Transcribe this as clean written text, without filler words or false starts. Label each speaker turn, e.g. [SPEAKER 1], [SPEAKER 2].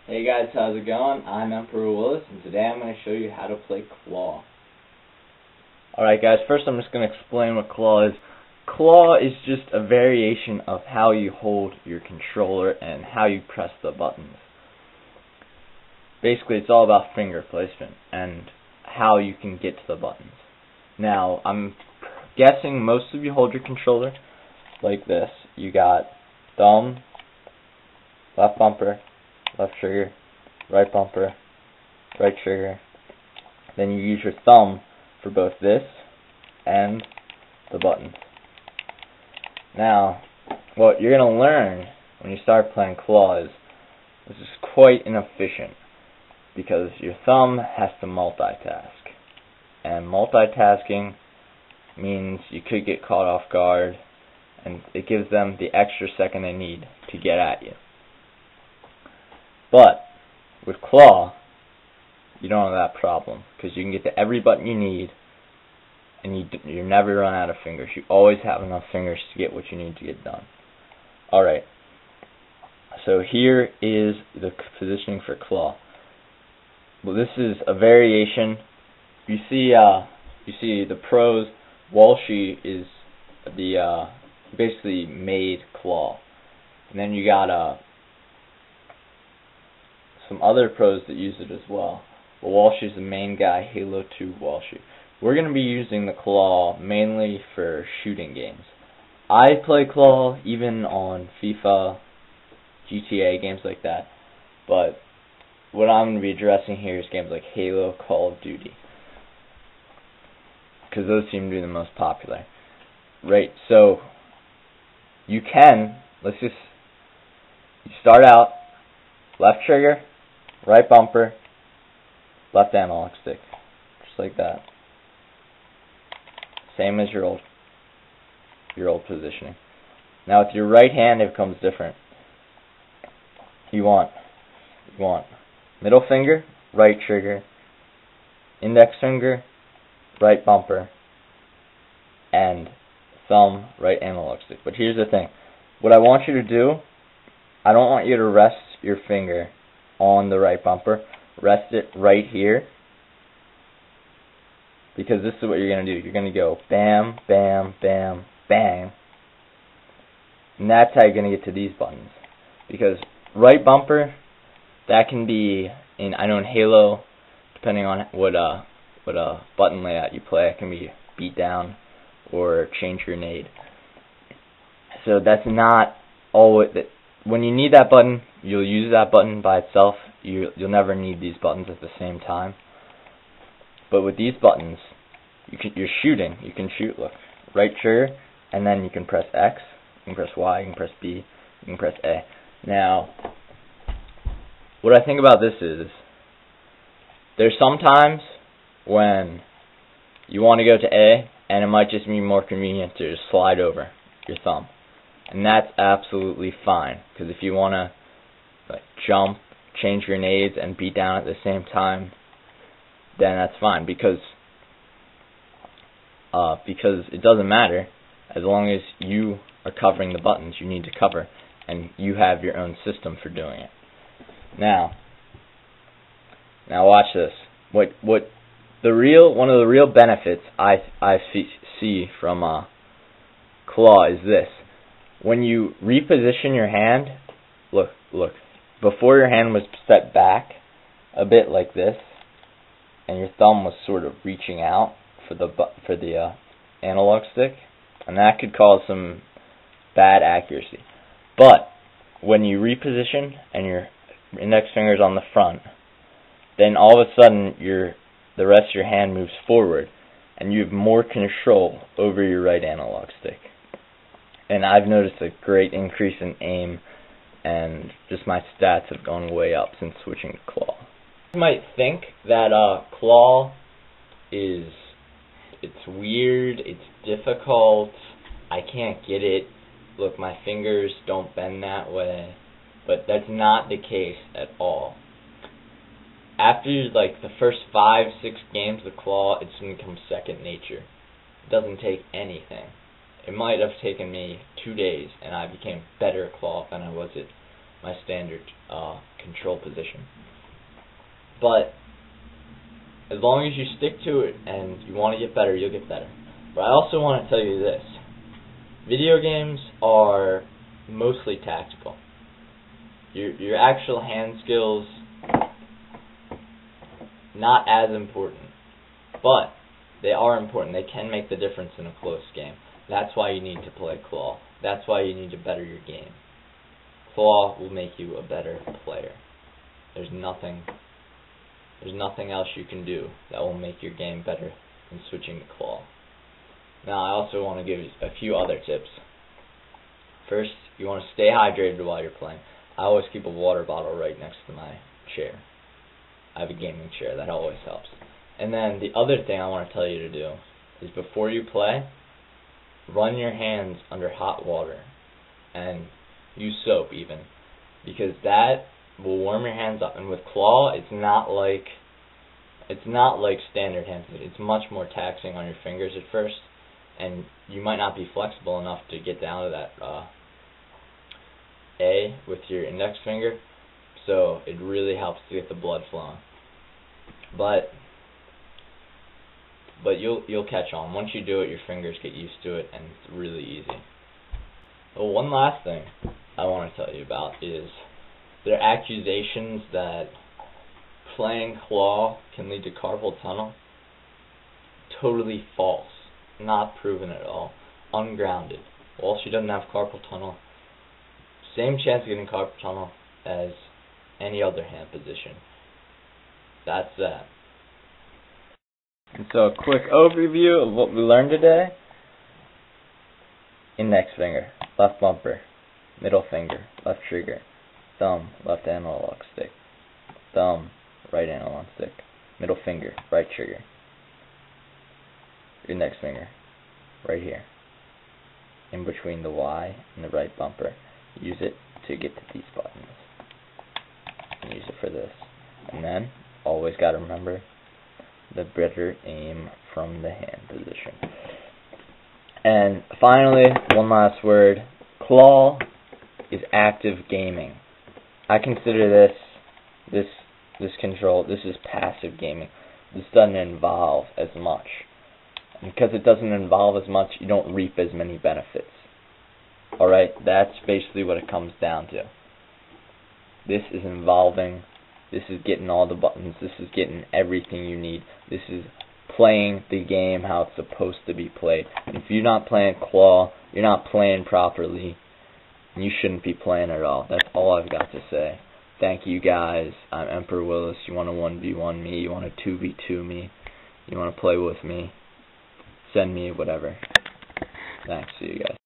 [SPEAKER 1] Hey guys, how's it going? I'm Emperor Willis, and today I'm going to show you how to play Claw. Alright guys, first I'm just going to explain what Claw is. Claw is just a variation of how you hold your controller and how you press the buttons. Basically, it's all about finger placement and how you can get to the buttons. Now, I'm guessing most of you hold your controller like this. You got thumb, left bumper, left trigger, right bumper, right trigger. Then you use your thumb for both this and the buttons. Now, what you're going to learn when you start playing Claw is this is quite inefficient because your thumb has to multitask. And multitasking means you could get caught off guard, and it gives them the extra second they need to get at you. But with Claw, you don't have that problem because you can get to every button you need, and you never run out of fingers. You always have enough fingers to get what you need to get done. Alright, so here is the positioning for Claw. Well, this is a variation. You see the pros. Walshy is the basically made Claw, and then you got some other pros that use it as well. But Walshy's the main guy. Halo 2 Walshy. We're going to be using the Claw mainly for shooting games. I play Claw even on FIFA, GTA, games like that. But what I'm going to be addressing here is games like Halo, Call of Duty, because those seem to be the most popular. Right, so you start out left trigger, right bumper, left analog stick, just like that. Same as your old positioning. Now with your right hand it becomes different. You want middle finger, right trigger, index finger, right bumper, and thumb, right analog stick. But here's the thing. What I want you to do, I don't want you to rest your finger on the right bumper. Rest it right here, because this is what you're going to do. You're going to go bam, bam, bam, bang, and that's how you're going to get to these buttons. Because right bumper, that can be I know in Halo, depending on what button layout you play, it can be beat down or change grenade. So that's not always that. When you need that button, you'll use that button by itself. You'll never need these buttons at the same time. But with these buttons, you're shooting. You can shoot. Look, right trigger, and then you can press X. You can press Y. You can press B. You can press A. Now, what I think about this is, there's sometimes when you want to go to A, and it might just be more convenient to just slide over your thumb. And that's absolutely fine, because if you want to jump, change grenades, and beat down at the same time, then that's fine, because it doesn't matter as long as you are covering the buttons you need to cover, and you have your own system for doing it. Now watch this. One of the real benefits I see from Claw is this. When you reposition your hand, look, before your hand was set back a bit like this, and your thumb was sort of reaching out for the analog stick, and that could cause some bad accuracy. But when you reposition and your index finger's on the front, then all of a sudden the rest of your hand moves forward, and you have more control over your right analog stick. And I've noticed a great increase in aim, and just my stats have gone way up since switching to Claw. You might think that Claw it's weird, it's difficult, I can't get it, look, my fingers don't bend that way, but that's not the case at all. After like the first 5-6 games of Claw, it's going to become second nature. It doesn't take anything. It might have taken me 2 days, and I became better at Claw than I was at my standard control position. But as long as you stick to it and you want to get better, you'll get better. But I also want to tell you this. Video games are mostly tactical. Your actual hand skills, not as important. But they are important. They can make the difference in a close game. That's why you need to play Claw. That's why you need to better your game. Claw will make you a better player. There's nothing else you can do that will make your game better than switching to Claw. Now, I also want to give you a few other tips. First, you want to stay hydrated while you're playing. I always keep a water bottle right next to my chair. I have a gaming chair. That always helps. And then the other thing I want to tell you to do is before you play, run your hands under hot water and use soap even, because that will warm your hands up. And with Claw, it's not like standard hand food. It's much more taxing on your fingers at first, and you might not be flexible enough to get down to that A with your index finger. So it really helps to get the blood flowing. But you'll catch on. Once you do it, your fingers get used to it, and it's really easy. Well, one last thing I want to tell you about is there are accusations that playing Claw can lead to carpal tunnel. Totally false. Not proven at all. Ungrounded. Walsh doesn't have carpal tunnel. Same chance of getting carpal tunnel as any other hand position. That's that. And so a quick overview of what we learned today. Index finger, left bumper, middle finger, left trigger, thumb, left analog stick, thumb, right analog stick, middle finger, right trigger, index finger, right here, in between the Y and the right bumper. Use it to get to these buttons. And use it for this. And then, always got to remember the better aim from the hand position. And finally, one last word. Claw is active gaming. I consider this control, this is passive gaming. This doesn't involve as much. And because it doesn't involve as much, you don't reap as many benefits. Alright, that's basically what it comes down to. This is involving, this is getting all the buttons, this is getting everything you need. This is playing the game how it's supposed to be played. And if you're not playing Claw, you're not playing properly, and you shouldn't be playing at all. That's all I've got to say. Thank you guys. I'm Emperor Willis. You want to 1v1 me, you want to 2v2 me, you want to play with me, send me whatever. Thanks. See you guys.